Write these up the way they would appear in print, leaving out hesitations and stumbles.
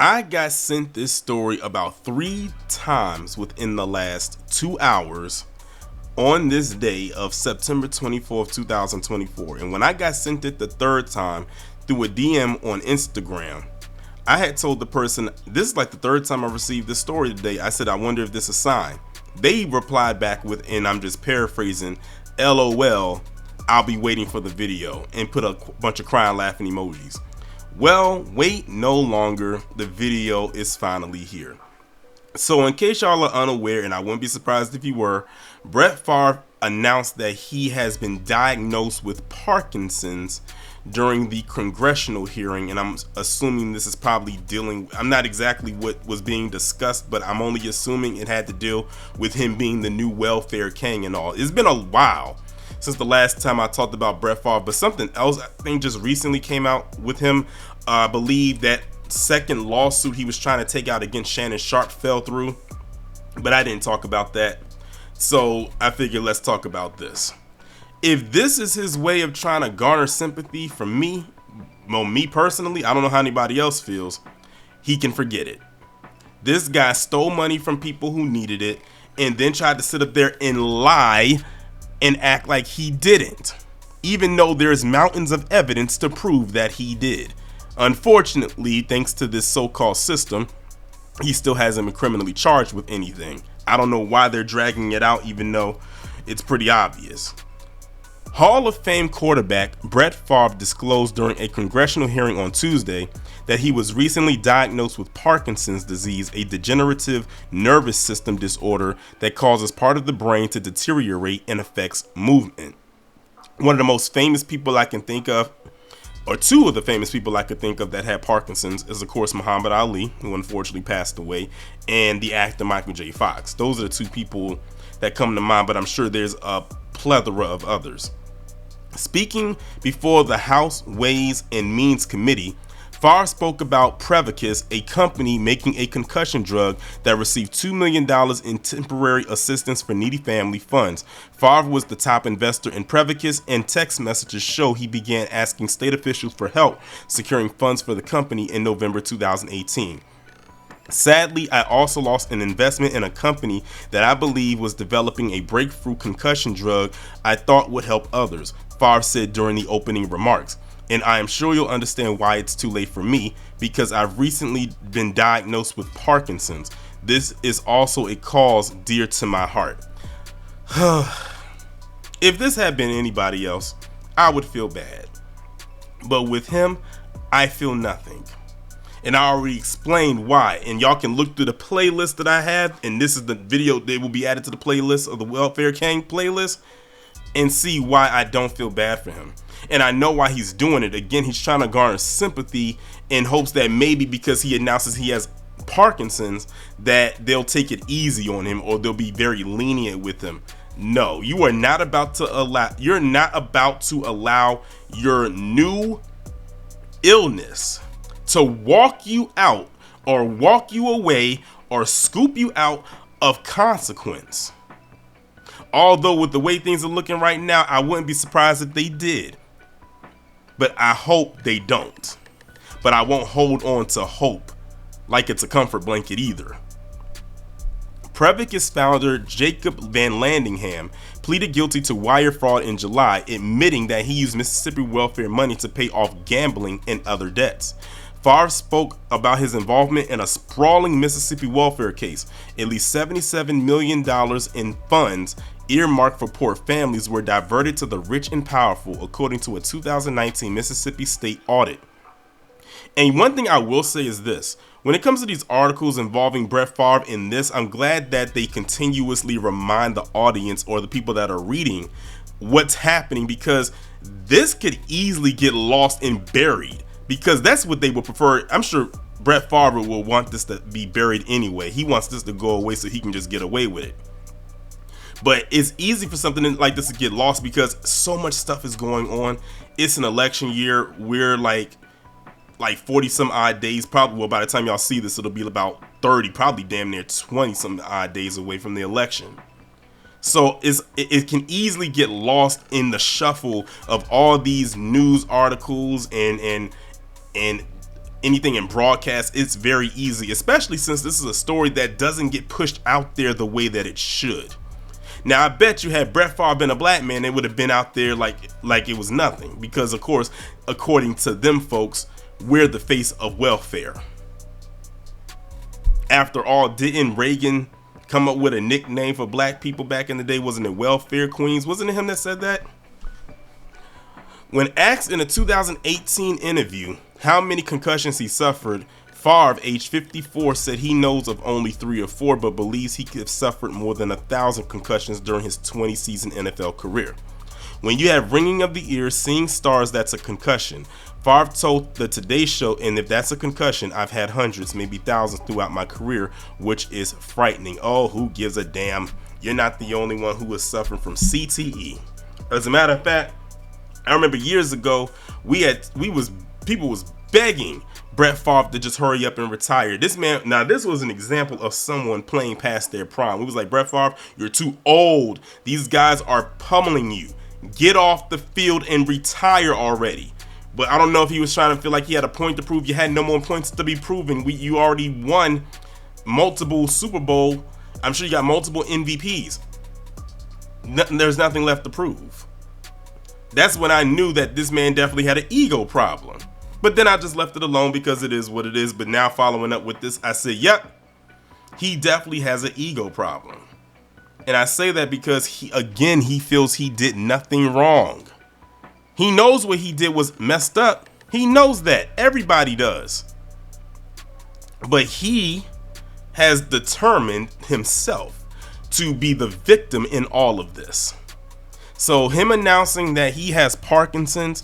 I got sent this story about 3 times within the last 2 hours on this day of September 24th, 2024. And when I got sent it the third time through a DM on Instagram, I had told the person, this is like the third time I received this story today. I said, I wonder if this is a sign. They replied back with, and I'm just paraphrasing, LOL, I'll be waiting for the video, and put a bunch of crying laughing emojis. Well, wait no longer. The video is finally here. So in case y'all are unaware, and I wouldn't be surprised if you were, Brett Favre announced that he has been diagnosed with Parkinson's during the Congressional hearing, and I'm assuming this is probably I'm not exactly what was being discussed, but I'm only assuming it had to deal with him being the new welfare king and all. It's been a while since the last time I talked about Brett Favre, but something else I think just recently came out with him. I believe that second lawsuit he was trying to take out against Shannon Sharpe fell through, but I didn't talk about that. So I figured let's talk about this. If this is his way of trying to garner sympathy from me, well, me personally, I don't know how anybody else feels, he can forget it. This guy stole money from people who needed it and then tried to sit up there and lie and act like he didn't, even though there's mountains of evidence to prove that he did. Unfortunately, thanks to this so-called system, he still hasn't been criminally charged with anything. I don't know why they're dragging it out, even though it's pretty obvious. Hall of Fame quarterback Brett Favre disclosed during a congressional hearing on Tuesday that he was recently diagnosed with Parkinson's disease, a degenerative nervous system disorder that causes part of the brain to deteriorate and affects movement. One of the most famous people I can think of, or two of the famous people I could think of that had Parkinson's, is of course Muhammad Ali, who unfortunately passed away, and the actor Michael J. Fox. Those are the two people that come to mind, but I'm sure there's a plethora of others. Speaking before the House Ways and Means Committee, Favre spoke about Prevacus, a company making a concussion drug that received $2 million in temporary assistance for needy family funds. Favre was the top investor in Prevacus, and text messages show he began asking state officials for help securing funds for the company in November 2018. Sadly, I also lost an investment in a company that I believe was developing a breakthrough concussion drug I thought would help others, Favre said during the opening remarks. And I am sure you'll understand why it's too late for me, because I've recently been diagnosed with Parkinson's. This is also a cause dear to my heart. If this had been anybody else, I would feel bad. But with him, I feel nothing. And I already explained why. And y'all can look through the playlist that I have, and this is the video that will be added to the playlist of the Welfare King playlist, and see why I don't feel bad for him. And I know why he's doing it. Again, he's trying to garner sympathy in hopes that maybe because he announces he has Parkinson's, that they'll take it easy on him or they'll be very lenient with him. No, you're not about to allow your new illness to walk you out or walk you away or scoop you out of consequence. Although with the way things are looking right now, I wouldn't be surprised if they did. But I hope they don't. But I won't hold on to hope like it's a comfort blanket either. Prevacus founder Jacob Van Landingham pleaded guilty to wire fraud in July, admitting that he used Mississippi welfare money to pay off gambling and other debts. Favre spoke about his involvement in a sprawling Mississippi welfare case. At least $77 million in funds earmarked for poor families were diverted to the rich and powerful, according to a 2019 Mississippi state audit. And one thing I will say is this: when it comes to these articles involving Brett Favre in this, I'm glad that they continuously remind the audience or the people that are reading what's happening, because this could easily get lost and buried, because that's what they would prefer. I'm sure Brett Favre will want this to be buried anyway. He wants this to go away so he can just get away with it. But it's easy for something like this to get lost because so much stuff is going on. It's an election year. We're like 40 some odd days, probably. Well, by the time y'all see this, it'll be about 30, probably damn near 20 some odd days away from the election. So it can easily get lost in the shuffle of all these news articles and anything in broadcast, it's very easy, especially since this is a story that doesn't get pushed out there the way that it should. Now, I bet you had Brett Favre been a black man, it would have been out there like it was nothing, because of course, according to them folks, we're the face of welfare. After all, didn't Reagan come up with a nickname for black people back in the day? Wasn't it welfare queens? Wasn't it him that said that? When asked in a 2018 interview how many concussions he suffered, Favre, age 54, said he knows of only 3 or 4, but believes he could have suffered more than 1,000 concussions during his 20-season NFL career. When you have ringing of the ears, seeing stars, that's a concussion. Favre told the Today Show, and if that's a concussion, I've had hundreds, maybe thousands throughout my career, which is frightening. Oh, who gives a damn? You're not the only one who is suffering from CTE. As a matter of fact, I remember years ago, people was begging Brett Favre to just hurry up and retire. This man, now this was an example of someone playing past their prime. We was like, Brett Favre, you're too old. These guys are pummeling you. Get off the field and retire already. But I don't know if he was trying to feel like he had a point to prove. You had no more points to be proven. You already won multiple Super Bowl. I'm sure you got multiple MVPs. There's nothing left to prove. That's when I knew that this man definitely had an ego problem. But then I just left it alone because it is what it is. But now following up with this, I said, yep, he definitely has an ego problem. And I say that because he feels he did nothing wrong. He knows what he did was messed up. He knows that. Everybody does. But he has determined himself to be the victim in all of this. So him announcing that he has Parkinson's,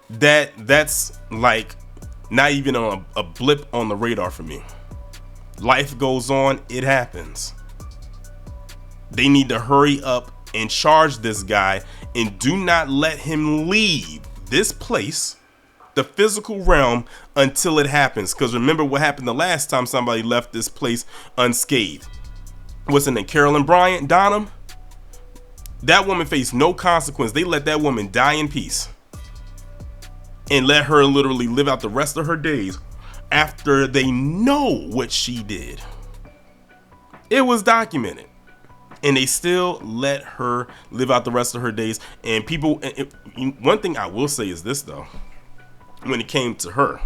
that's like not even a blip on the radar for me. Life goes on. It happens. They need to hurry up and charge this guy and do not let him leave this place, the physical realm, until it happens. Because remember what happened the last time somebody left this place unscathed. What's her name? Carolyn Bryant, Donham? That woman faced no consequence. They let that woman die in peace and let her literally live out the rest of her days after they know what she did. It was documented. And they still let her live out the rest of her days. And people, one thing I will say is this though, when it came to her,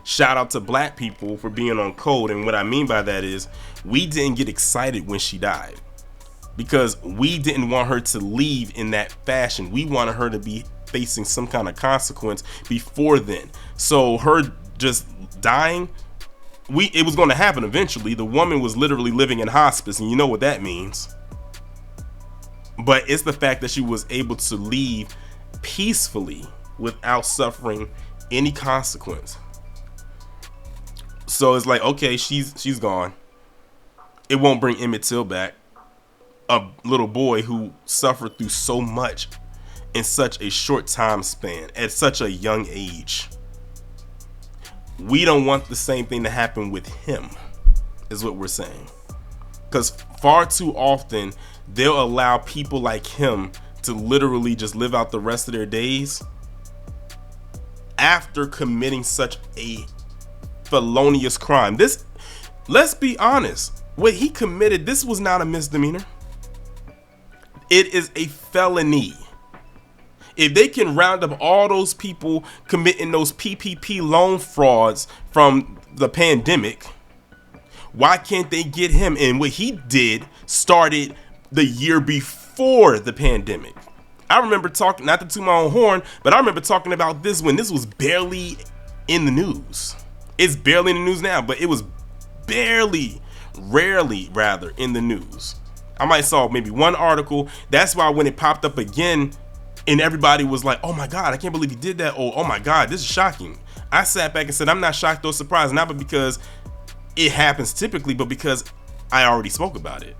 shout out to black people for being on code. And what I mean by that is we didn't get excited when she died because we didn't want her to leave in that fashion. We wanted her to be facing some kind of consequence before then. So her just dying, it was going to happen eventually. The woman was literally living in hospice, and you know what that means. But it's the fact that she was able to leave peacefully without suffering any consequence. So it's like, okay, she's gone. It won't bring Emmett Till back, a little boy who suffered through so much in such a short time span at such a young age. We don't want the same thing to happen with him, is what we're saying. Because far too often, they'll allow people like him to literally just live out the rest of their days after committing such a felonious crime. Let's be honest, what he committed, this was not a misdemeanor. It is a felony. If they can round up all those people committing those PPP loan frauds from the pandemic, why can't they get him? And what he did started the year before the pandemic. I remember talking, not to toot my own horn, but I remember talking about this when this was barely in the news. It's barely in the news now, but it was rarely in the news. I might saw maybe one article. That's why when it popped up again and everybody was like, oh my God, I can't believe he did that. Or, oh my God, this is shocking. I sat back and said, I'm not shocked or surprised, not but because it happens typically, but because I already spoke about it.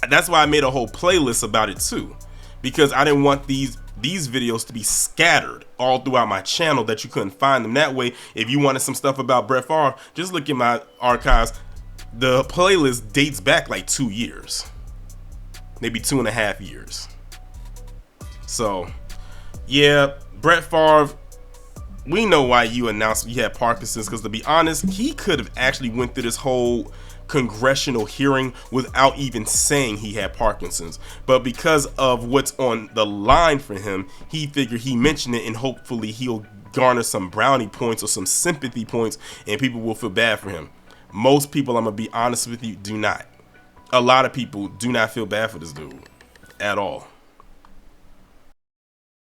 That's why I made a whole playlist about it too, because I didn't want these videos to be scattered all throughout my channel that you couldn't find them. That way, if you wanted some stuff about Brett Favre, just look in my archives. The playlist dates back like 2 years, maybe 2.5 years. So yeah, Brett Favre we know why you announced he had Parkinson's, because to be honest, he could have actually went through this whole congressional hearing without even saying he had Parkinson's. But because of what's on the line for him, he figured he mentioned it, and hopefully he'll garner some brownie points or some sympathy points, and people will feel bad for him. Most people, I'm gonna be honest with you, do not. A lot of people do not feel bad for this dude at all.